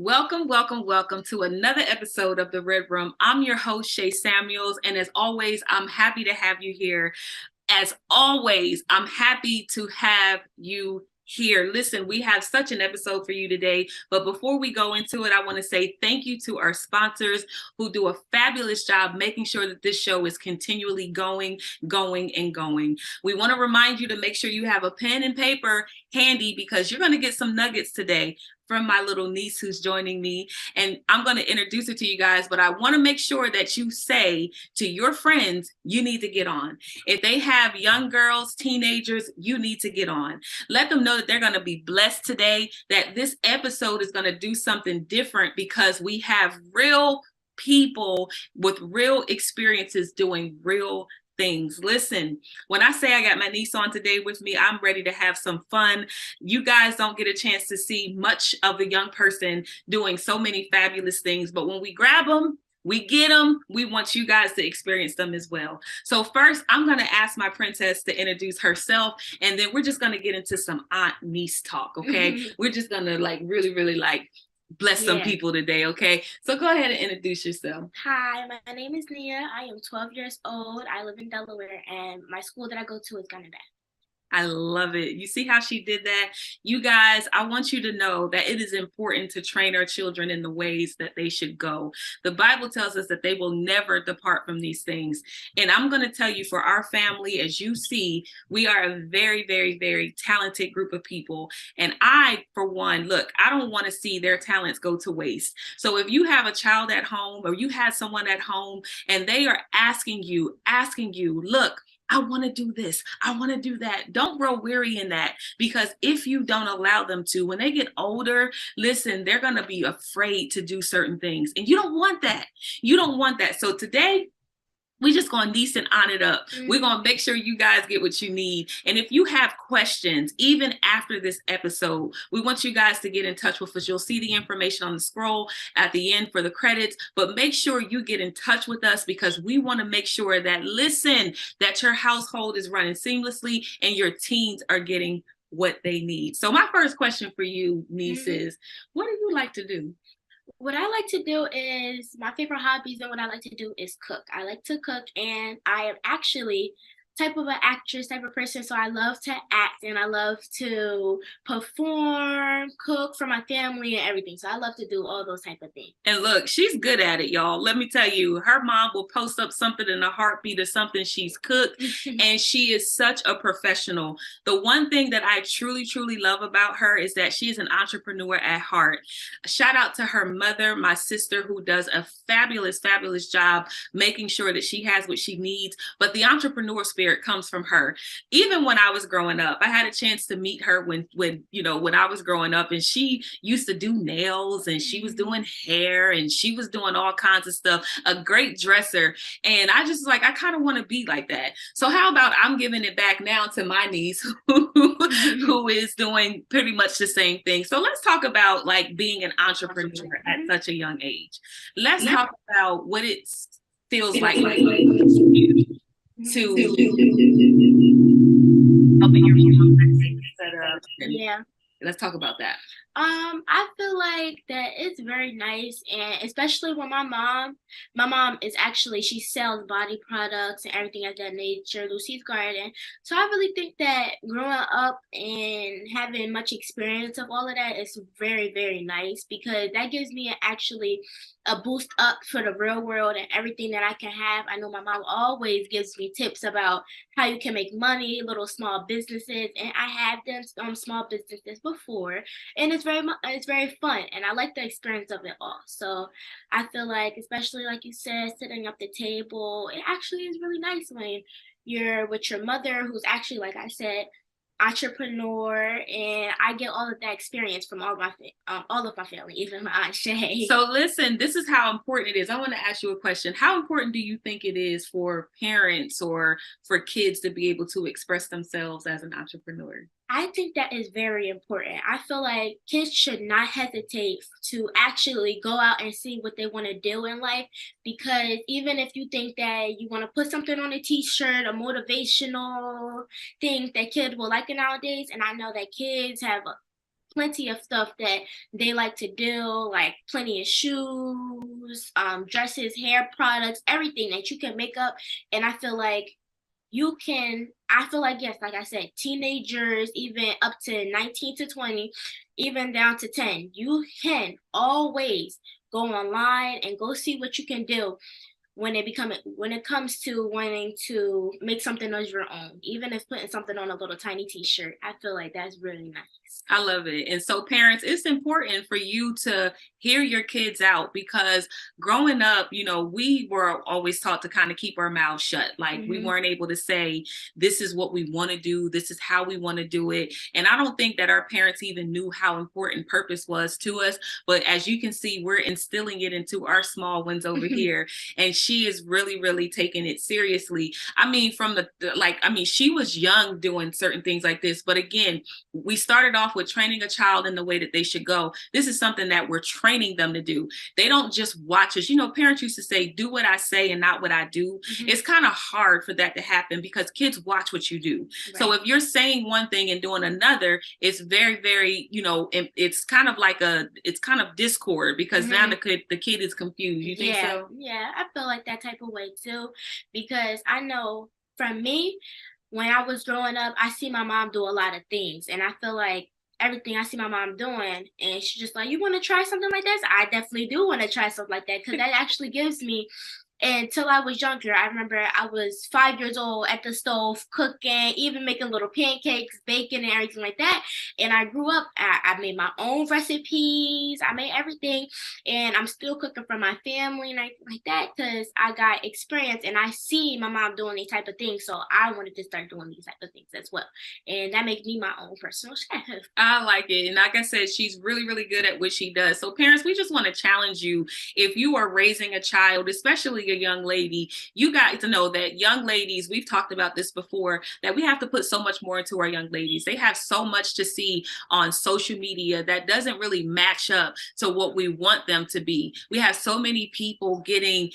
Welcome to another episode of The Red Room. I'm your host, SHAY Samuels, and as always, I'm happy to have you here. As always, I'm happy to have you here. Listen, we have such an episode for you today, but before we go into it, I want to say thank you to our sponsors who do a fabulous job making sure that this show is continually going. We want to remind you to make sure you have a pen and paper handy because you're going to get some nuggets today from my little niece who's joining me. And I'm going to introduce her to you guys, but I want to make sure that you say to your friends, you need to get on. If they have young girls, teenagers, you need to get on. Let them know that they're going to be blessed today, that this episode is going to do something different because we have real people with real experiences doing real things. Listen, when I say I got my niece on today with me, I'm ready to have some fun. You guys don't get a chance to see much of the young person doing so many fabulous things, but when we grab them, we get them. We want you guys to experience them as well. So first, I'm going to ask my princess to introduce herself, and then we're just going to get into some aunt-niece talk, okay? We're just going to really bless some people today, okay? So go ahead and introduce yourself. Hi, my name is Nia. I am 12 years old. I live in Delaware, and my school that I go to is Gunnedah. I love it. You see how she did that? You guys, I want you to know that it is important to train our children in the ways that they should go. The Bible tells us that they will never depart from these things. And I'm going to tell you, for our family, as you see, we are a very talented group of people. And I, for one, look, I don't want to see their talents go to waste. So if you have a child at home or you have someone at home and they are asking you, look, I want to do this. I want to do that. Don't grow weary in that, because if you don't allow them to, when they get older, listen, they're going to be afraid to do certain things. And you don't want that. You don't want that. So today, we just going to niece and on it up. We're going to make sure you guys get what you need. And if you have questions, even after this episode, we want you guys to get in touch with us. You'll see the information on the scroll at the end for the credits, but make sure you get in touch with us because we want to make sure that, listen, that your household is running seamlessly and your teens are getting what they need. So my first question for you, niece, is what do you like to do? What I like to do is, my favorite hobbies and what I like to do is cook. I like to cook, and I am actually type of an actress type of person, so I love to act and I love to perform, cook for my family and everything. So I love to do all those type of things. And look, she's good at it, y'all. Let me tell you, her mom will post up something in a heartbeat of something she's cooked, and she is such a professional. The one thing that I truly love about her is that she is an entrepreneur at heart. Shout out to her mother, my sister, who does a fabulous job making sure that she has what she needs. But the entrepreneur spirit comes from her. Even when I was growing up, I had a chance to meet her when I was growing up, and she used to do nails and she was doing hair and she was doing all kinds of stuff, a great dresser. And I just I kind of want to be like that. So how about I'm giving it back now to my niece who is doing pretty much the same thing. So let's talk about being an entrepreneur at such a young age. Let's talk about what it feels like to helping your mom set up. Yeah. Let's talk about that. I feel like that it's very nice, and especially when my mom is actually, she sells body products and everything of that nature, Lucy's Garden. So I really think that growing up and having much experience of all of that is very nice, because that gives me actually a boost up for the real world and everything that I can have. I know my mom always gives me tips about how you can make money, little small businesses, and I have done small businesses before, and it's very fun, and I like the experience of it all. So I feel like, especially like you said, sitting at the table, it actually is really nice when you're with your mother, who's actually, like I said, entrepreneur, and I get all of that experience from all of my family, even my Aunt Shay. So listen, this is how important it is. I want to ask you a question. How important do you think it is for parents or for kids to be able to express themselves as an entrepreneur? I think that is very important. I feel like kids should not hesitate to actually go out and see what they want to do in life, because even if you think that you want to put something on a t-shirt, a motivational thing that kids will like nowadays, and I know that kids have plenty of stuff that they like to do, like plenty of shoes, dresses, hair products, everything that you can make up. And I feel like, yes, like I said, teenagers, even up to 19 to 20, even down to 10, you can always go online and go see what you can do when it comes to wanting to make something of your own, even if putting something on a little tiny t-shirt. I feel like that's really nice. I love it. And so parents, it's important for you to hear your kids out, because growing up, we were always taught to kind of keep our mouths shut. Like we weren't able to say, this is what we want to do. This is how we want to do it. And I don't think that our parents even knew how important purpose was to us. But as you can see, we're instilling it into our small ones over here. And she is really, really taking it seriously. I mean, she was young doing certain things like this. But again, we started off with training a child in the way that they should go. This is something that we're training them to do. They don't just watch us. Parents used to say, do what I say and not what I do. It's kind of hard for that to happen because kids watch what you do. Right. So if you're saying one thing and doing another, it's very, very, it's kind of discord, because now the kid is confused. You think so? Yeah, I feel like that type of way too, because I know from me, when I was growing up, I see my mom do a lot of things, and I feel like everything I see my mom doing, and she's just like, you want to try something like this? I definitely do want to try something like that, because that actually gives me, until I was younger, I remember I was 5 years old at the stove cooking, even making little pancakes, baking, and everything like that. And I grew up, I made my own recipes, I made everything, and I'm still cooking for my family and everything like that, because I got experience and I see my mom doing these type of things, so I wanted to start doing these type of things as well. And that makes me my own personal chef. I like it. And like I said, she's really, really good at what she does. So parents, we just want to challenge you. If you are raising a child, especially a young lady, you got to know that young ladies, we've talked about this before, that we have to put so much more into our young ladies. They have so much to see on social media that doesn't really match up to what we want them to be. We have so many people getting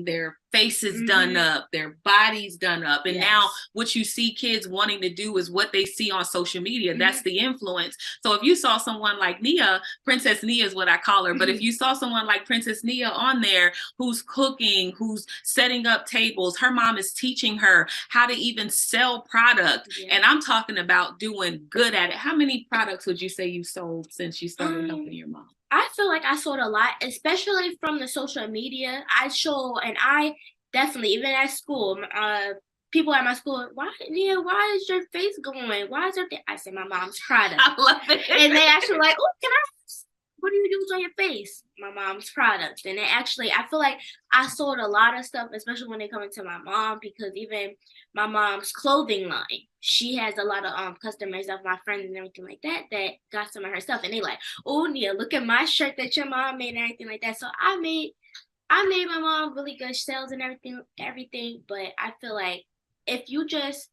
their faces done up, their bodies done up. And now what you see kids wanting to do is what they see on social media. That's the influence. So if you saw someone like Nia, Princess Nia is what I call her, but if you saw someone like Princess Nia on there who's cooking, who's setting up tables, her mom is teaching her how to even sell product. And I'm talking about doing good at it. How many products would you say you sold since you started helping your mom? I feel like I sold a lot, especially from the social media. I definitely, even at school, people at my school, why is your face going? Why is everything? I said, my mom's product. I love it. And they actually like, oh, what do you use on your face? My mom's products. And I feel like I sold a lot of stuff, especially when they come into my mom, because even my mom's clothing line, she has a lot of customers of my friends and everything like that got some of her stuff, and they like, oh, Nia, look at my shirt that your mom made and everything like that. So I made my mom really good sales and everything. But I feel like if you just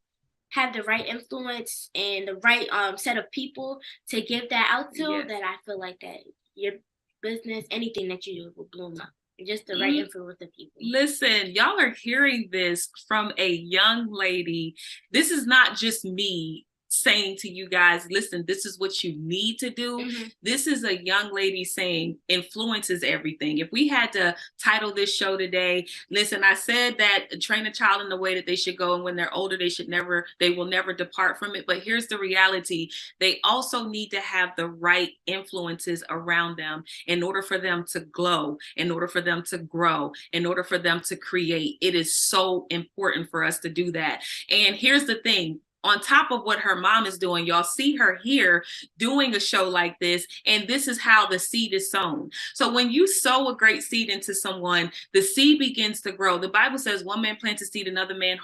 have the right influence and the right set of people to give that out to, then I feel like that your business, anything that you do, will bloom up. Just the right influence of people. Listen, y'all are hearing this from a young lady. This is not just me saying to you guys, listen, this is what you need to do. This is a young lady saying influence is everything. If we had to title this show today, listen, I said that train a child in the way that they should go, and when they're older, they will never depart from it. But here's the reality. They also need to have the right influences around them in order for them to glow, in order for them to grow, in order for them to create. It is so important for us to do that. And here's the thing. On top of what her mom is doing, y'all see her here doing a show like this, and this is how the seed is sown. So when you sow a great seed into someone, the seed begins to grow. The Bible says one man plants a seed, another man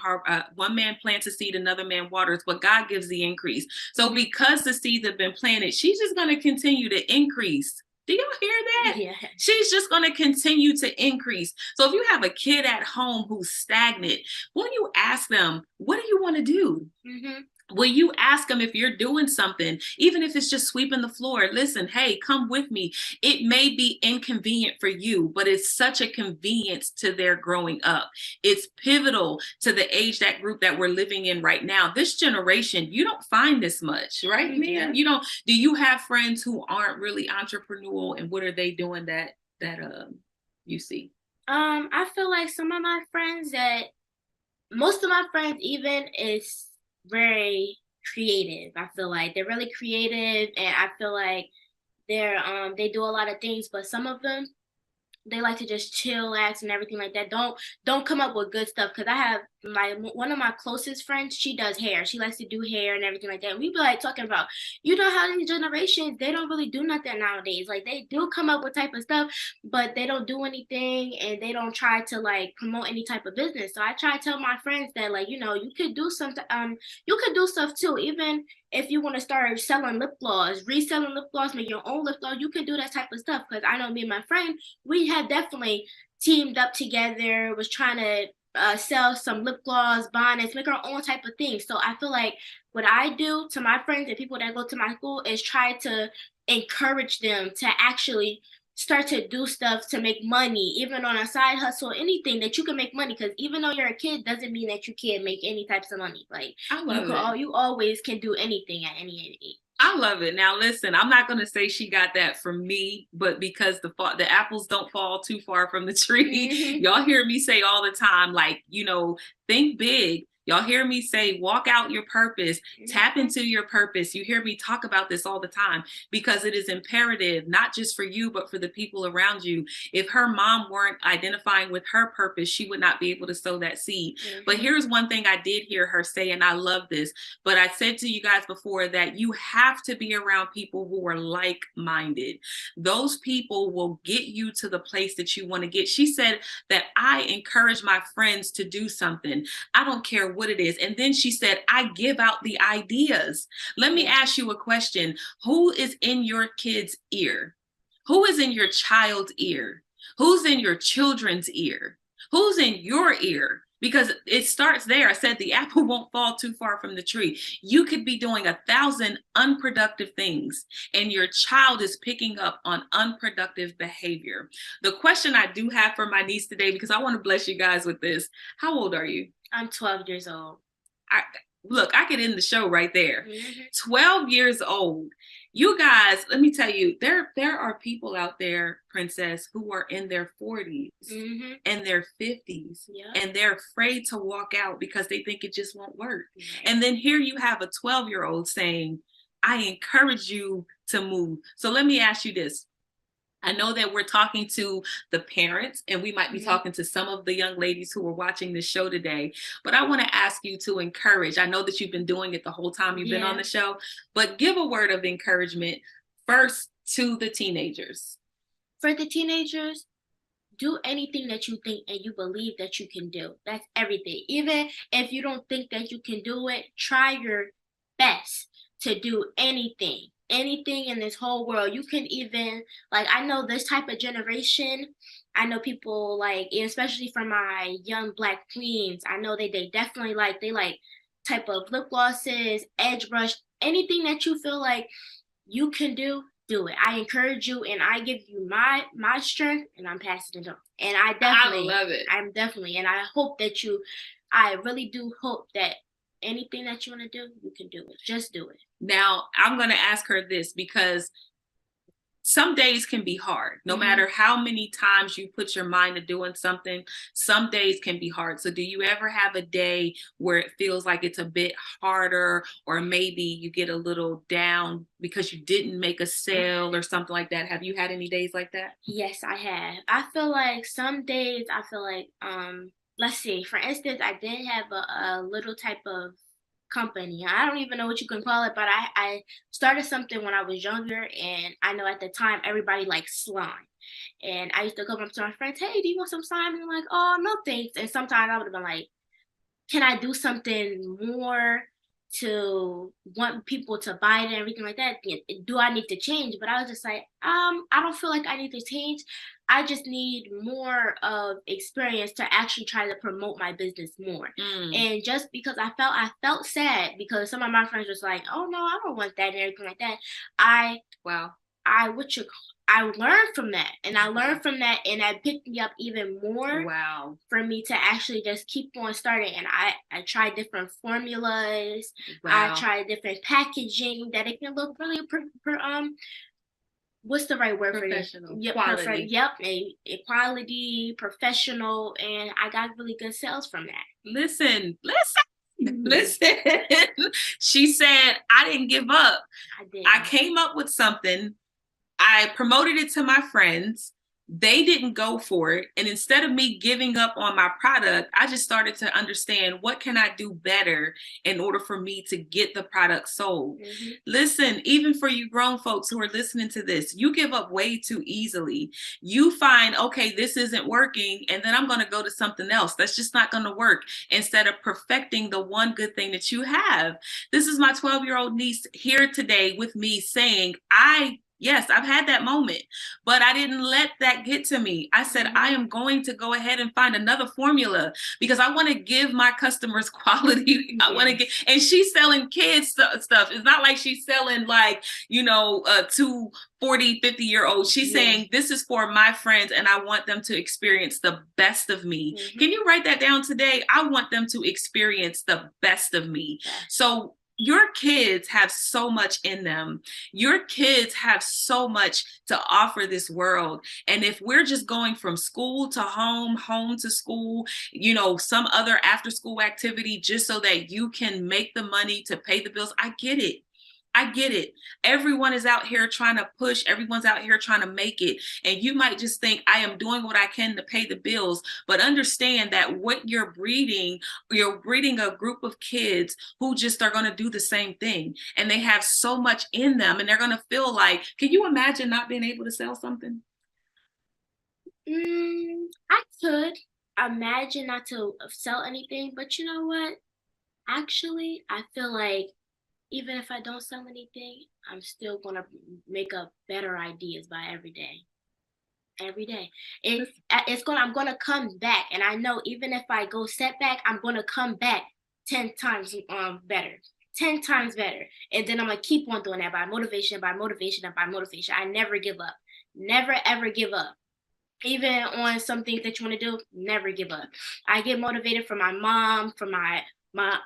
waters, but God gives the increase. So because the seeds have been planted, she's just going to continue to increase. Do y'all hear that? Yeah. She's just going to continue to increase. So if you have a kid at home who's stagnant, when you ask them, what do you want to do? Will you ask them if you're doing something, even if it's just sweeping the floor? Listen, hey, come with me. It may be inconvenient for you, but it's such a convenience to their growing up. It's pivotal to the age that group that we're living in right now. This generation, you don't find this much, right, Mia? You don't. Do you have friends who aren't really entrepreneurial, and what are they doing that you see? I feel like some of my friends that most of my friends even is very creative. I feel like they're really creative, and I feel like they do a lot of things, but some of them they like to just chillax and everything like that. Don't come up with good stuff because I have my one of my closest friends. She does hair. She likes to do hair and everything like that. And we be like talking about, you know how these generations they don't really do nothing nowadays. Like they do come up with type of stuff, but they don't do anything and they don't try to like promote any type of business. So I try to tell my friends that like you could do something. You could do stuff too. Even if you want to start selling lip gloss, reselling lip gloss, make your own lip gloss, you can do that type of stuff. Because I know me and my friend, we had definitely teamed up together, was trying to sell some lip gloss, bonnets, make our own type of thing. So I feel like what I do to my friends and people that go to my school is try to encourage them to actually start to do stuff to make money, even on a side hustle, anything that you can make money. Because even though you're a kid, doesn't mean that you can't make any types of money. Like I love it. you always can do anything at any age. I love it. Now, listen, I'm not going to say she got that from me, but because the apples don't fall too far from the tree, Mm-hmm. y'all hear me say all the time, like, think big. Y'all hear me say, walk out your purpose, tap into your purpose. You hear me talk about this all the time because it is imperative, not just for you, but for the people around you. If her mom weren't identifying with her purpose, she would not be able to sow that seed. Mm-hmm. But here's one thing I did hear her say, and I love this. But I said to you guys before that you have to be around people who are like-minded. Those people will get you to the place that you want to get. She said that I encourage my friends to do something. I don't care what it is. And then she said, I give out the ideas. Let me ask you a question. Who is in your kid's ear? Who is in your child's ear? Who's in your children's ear? Who's in your ear? Because it starts there. I said the apple won't fall too far from the tree. You could be doing 1,000 unproductive things, and your child is picking up on unproductive behavior. The question I do have for my niece today, because I want to bless you guys with this. How old are you? I'm 12 years old. Look, I could end the show right there. Mm-hmm. 12 years old. You guys, let me tell you, there are people out there, Princess, who are in their 40s Mm-hmm. and their 50s, and they're afraid to walk out because they think it just won't work. Right. And then here you have a 12-year-old saying, I encourage you to move. So let me ask you this. I know that we're talking to the parents and we might be talking to some of the young ladies who are watching this show today, but I want to ask you to encourage. I know that you've been doing it the whole time you've been on the show, but give a word of encouragement first to the teenagers. For the teenagers, do anything that you think and you believe that you can do. That's everything. Even if you don't think that you can do it, try your best to do anything in this whole world. You can even, like, I know this type of generation, I know people like, especially for my young Black queens, I know they definitely they like type of lip glosses, edge brush, anything that you feel like you can do it. I encourage you and I give you my strength and I'm passing it on. And I love it. I'm definitely, and I hope that I really do hope that anything that you want to do, you can do it. Just do it. Now, I'm going to ask her this because some days can be hard. No matter how many times you put your mind to doing something, some days can be hard. So do you ever have a day where it feels like it's a bit harder, or maybe you get a little down because you didn't make a sale or something like that? Have you had any days like that? Yes, I have. I feel like some days I feel like let's see, for instance, I did have a little type of company. I don't even know what you can call it, but I started something when I was younger, and I know at the time everybody liked slime. And I used to come up to my friends, hey, do you want some slime? And they're like, oh, no thanks. And sometimes I would have been like, can I do something more to want people to buy it and everything like that. Do I need to change? But I was just like, I don't feel like I need to change. I just need more of experience to actually try to promote my business more. And just because I felt sad because some of my friends was like, oh no, I don't want that and everything like that. Wow. I learned from that, and I learned from that, and that picked me up even more. Wow. For me to actually just keep on starting, and I tried different formulas. Wow. I tried different packaging that it can look really what's the right word for it? Professional. Yep, Quality. Yep, equality, professional, and I got really good sales from that. Listen. She said, I didn't give up. I came up with something. I promoted it to my friends. They didn't go for it. And instead of me giving up on my product, I just started to understand what can I do better in order for me to get the product sold. Listen, even for you grown folks who are listening to this, you give up way too easily. You find, okay, this isn't working, and then I'm going to go to something else. That's just not going to work, instead of perfecting the one good thing that you have. This is my 12-year-old niece here today with me saying, yes, I've had that moment, but I didn't let that get to me. I said, I am going to go ahead and find another formula because I want to give my customers quality. I want to get, and she's selling kids stuff. It's not like she's selling like, to 40, 50-year-olds. She's saying, this is for my friends and I want them to experience the best of me. Can you write that down today? I want them to experience the best of me. So your kids have so much in them. Your kids have so much to offer this world. And if we're just going from school to home, home to school, some other after school activity just so that you can make the money to pay the bills, I get it. I get it. Everyone is out here trying to push. Everyone's out here trying to make it. And you might just think, I am doing what I can to pay the bills. But understand that what you're breeding a group of kids who just are going to do the same thing. And they have so much in them. And they're going to feel like, can you imagine not being able to sell something? I could imagine not to sell anything. But you know what? Actually, I feel like even if I don't sell anything, I'm still gonna make up better ideas by every day. Every day, I'm gonna come back, and I know even if I go setback, I'm gonna come back 10 times better, 10 times better, and then I'm gonna keep on doing that by motivation, by motivation, and by motivation. I never give up, never ever give up. Even on some things that you want to do, never give up. I get motivated from my mom, from my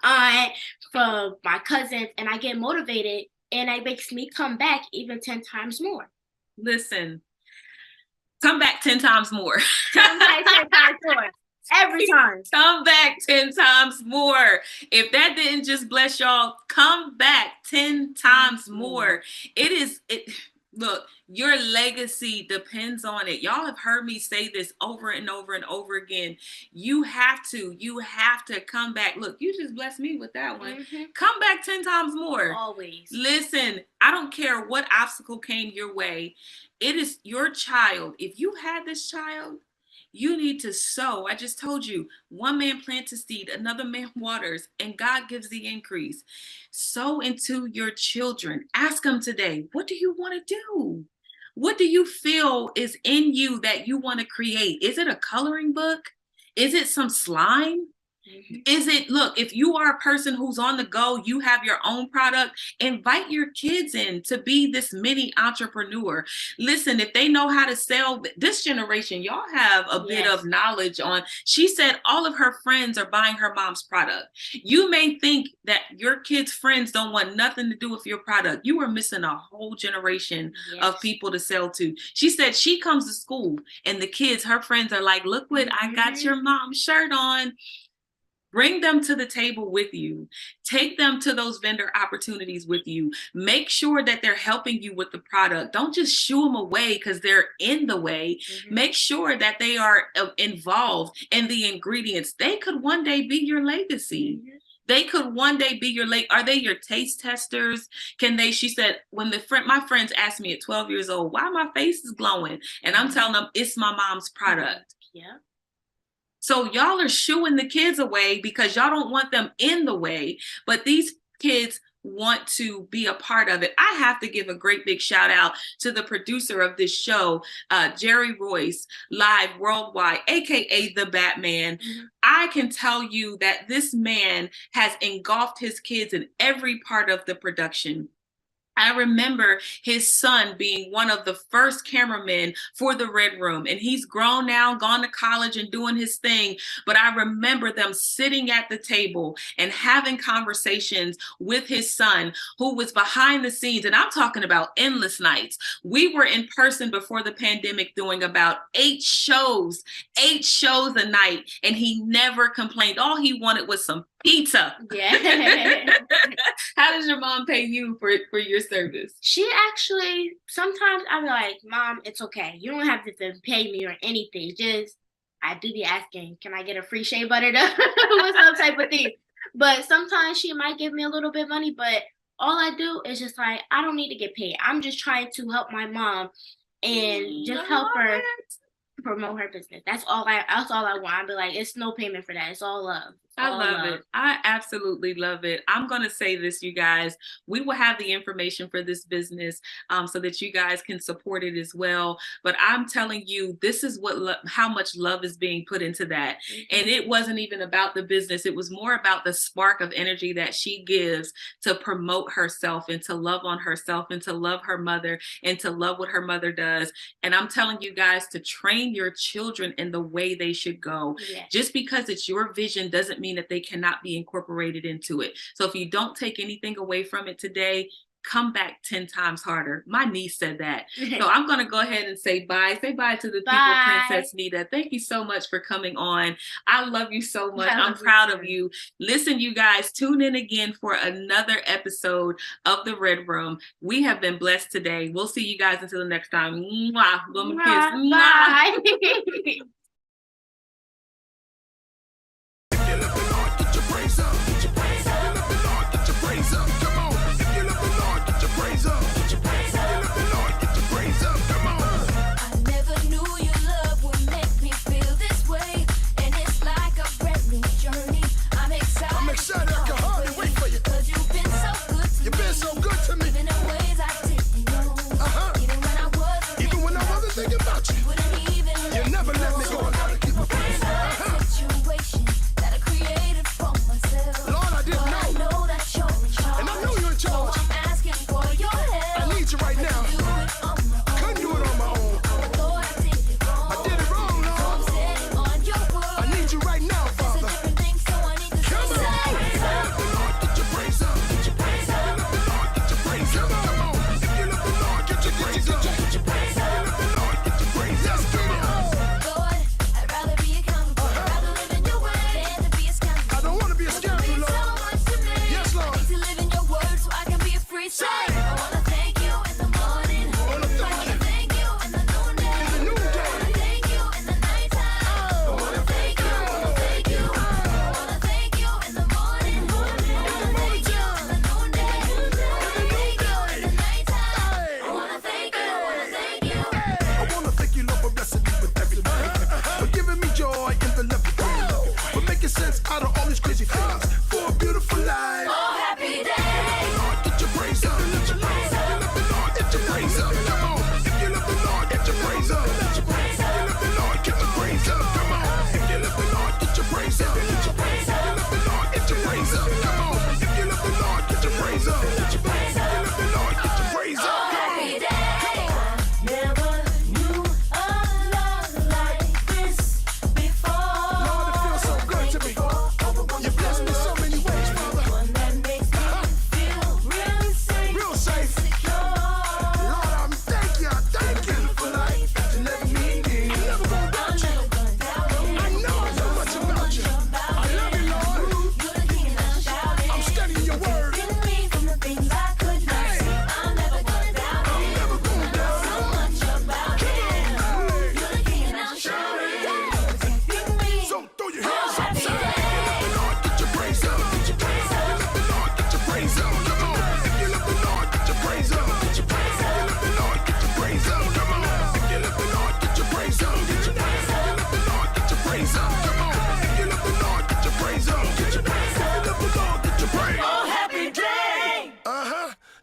aunt, from my cousins, and I get motivated, and it makes me come back even 10 times more. Listen, come back 10 times more. Come back 10 times more. Every time. Come back 10 times more. If that didn't just bless y'all, come back 10 times more. Look, your legacy depends on it. Y'all have heard me say this over and over and over again. You have to come back. Look, you just blessed me with that one. Come back 10 times more. Always. Listen, I don't care what obstacle came your way. It is your child. If you had this child, you need to sow. I just told you, one man plants a seed, another man waters, and God gives the increase. Sow into your children. Ask them today, what do you want to do? What do you feel is in you that you want to create? Is it a coloring book? Is it some slime? Is it, look, if you are a person who's on the go, you have your own product, invite your kids in to be this mini entrepreneur. Listen, if they know how to sell, this generation, y'all have a bit of knowledge on. She said all of her friends are buying her mom's product. You may think that your kids' friends don't want nothing to do with your product. You are missing a whole generation of people to sell to. She said she comes to school and the kids, her friends are like, look what I got your mom's shirt on. Bring them to the table with you. Take them to those vendor opportunities with you. Make sure that they're helping you with the product. Don't just shoo them away because they're in the way. Make sure that they are involved in the ingredients. They could one day be your legacy. They could one day be your are they your taste testers? Can they, she said, when my friends asked me at 12 years old, why my face is glowing? And I'm telling them it's my mom's product. Yeah. So y'all are shooing the kids away because y'all don't want them in the way. But these kids want to be a part of it. I have to give a great big shout out to the producer of this show, Jerry Royce, live worldwide, aka the Batman. I can tell you that this man has engulfed his kids in every part of the production. I remember his son being one of the first cameramen for the Red Room, and he's grown now, gone to college and doing his thing. But I remember them sitting at the table and having conversations with his son, who was behind the scenes. And I'm talking about endless nights. We were in person before the pandemic doing about 8 shows a night, and he never complained. All he wanted was some pizza. Yeah. How does your mom pay you for your service? She actually, sometimes I'm like, Mom, it's okay. You don't have to pay me or anything. Just, I do be asking, can I get a free shea butter with some type of thing? But sometimes she might give me a little bit of money, but all I do is just like, I don't need to get paid. I'm just trying to help my mom and just help her promote her business. That's all I want. I'll be like, it's no payment for that. It's all love. I love it. I absolutely love it. I'm going to say this, you guys. We will have the information for this business so that you guys can support it as well. But I'm telling you, this is how much love is being put into that. And it wasn't even about the business. It was more about the spark of energy that she gives to promote herself and to love on herself and to love her mother and to love what her mother does. And I'm telling you guys to train your children in the way they should go. Yeah. Just because it's your vision doesn't mean that they cannot be incorporated into it. So if you don't take anything away from it today, come back 10 times harder. My niece said that. So I'm going to go ahead and say bye. Say bye to the people, Princess Nita. Thank you so much for coming on. I love you so much. I'm proud of you. Listen, you guys, tune in again for another episode of The Red Room. We have been blessed today. We'll see you guys until the next time. Mwah. Blow my kiss. Bye. Praise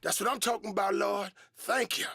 That's what I'm talking about, Lord. Thank you.